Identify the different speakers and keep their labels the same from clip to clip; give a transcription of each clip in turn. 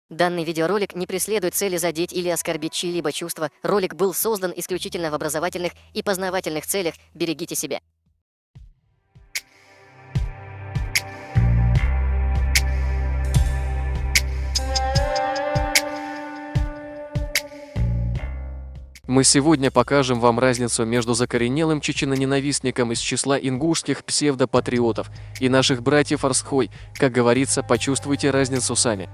Speaker 1: Данный видеоролик не преследует цели задеть или оскорбить чьи-либо чувства. Ролик был создан исключительно в образовательных и познавательных целях. Берегите себя.
Speaker 2: Мы сегодня покажем вам разницу между закоренелым чеченоненавистником из числа ингушских псевдопатриотов и наших братьев Арсхой. Как говорится, почувствуйте разницу сами.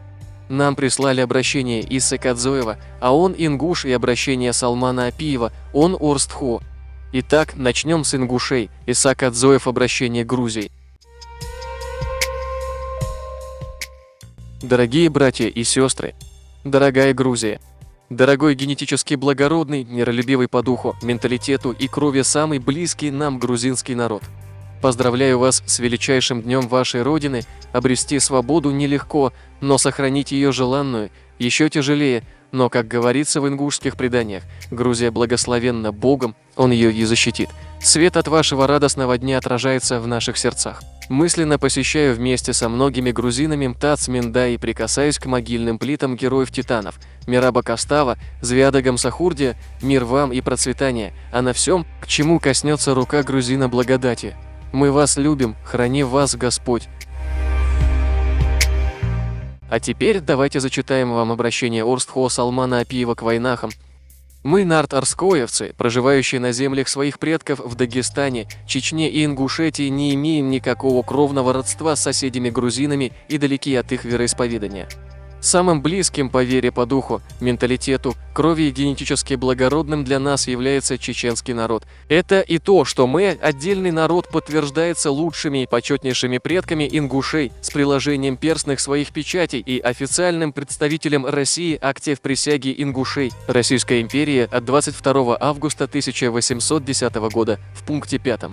Speaker 2: Нам прислали обращение Иссы Кадзоева, а он ингуш, и обращение Салмана Апиева, он Орстхо. Итак, начнем с ингушей. Иса Кадзоев, обращение Грузии. Дорогие братья и сестры, дорогая Грузия, дорогой генетически благородный, миролюбивый по духу, менталитету и крови самый близкий нам грузинский народ. Поздравляю вас с величайшим днем вашей Родины. Обрести свободу нелегко, но сохранить ее желанную еще тяжелее. Но, как говорится в ингушских преданиях, Грузия благословенна Богом, Он ее и защитит. Свет от вашего радостного дня отражается в наших сердцах. Мысленно посещаю вместе со многими грузинами МТАЦ Минда и прикасаюсь к могильным плитам героев-титанов Мираба Костава, Звиада Гамсахурдия, мир вам и процветание, а на всем, к чему коснется рука грузина благодати. Мы вас любим, храни вас Господь. А теперь давайте зачитаем вам обращение Орстхо Салмана Апиева к войнахам. Мы нарт-арскоевцы, проживающие на землях своих предков в Дагестане, Чечне и Ингушетии, не имеем никакого кровного родства с соседями-грузинами и далеки от их вероисповедания. Самым близким по вере, по духу, менталитету, крови и генетически благородным для нас является чеченский народ. Это и то, что мы, отдельный народ, подтверждается лучшими и почетнейшими предками ингушей с приложением перстных своих печатей и официальным представителем России акте в присяге ингушей. Российская империя от 22 августа 1810 года в пункте 5.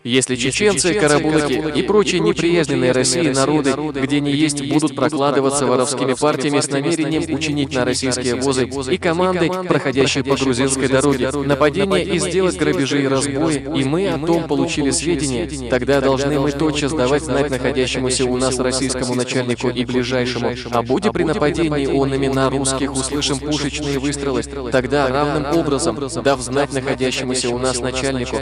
Speaker 2: Если чеченцы, карабулаки и прочие неприязненные России народы, где не есть, будут прокладываться воровскими партиями с намерением учинить на российские возы и команды, проходящие по грузинской дороге, нападения и сделать грабежи и разбои, и мы о том получили сведения, тогда должны мы тотчас давать знать находящемуся у нас российскому начальнику и ближайшему, а будь при нападении онными на русских услышим пушечные выстрелы, тогда равным образом, дав знать находящемуся у нас начальнику,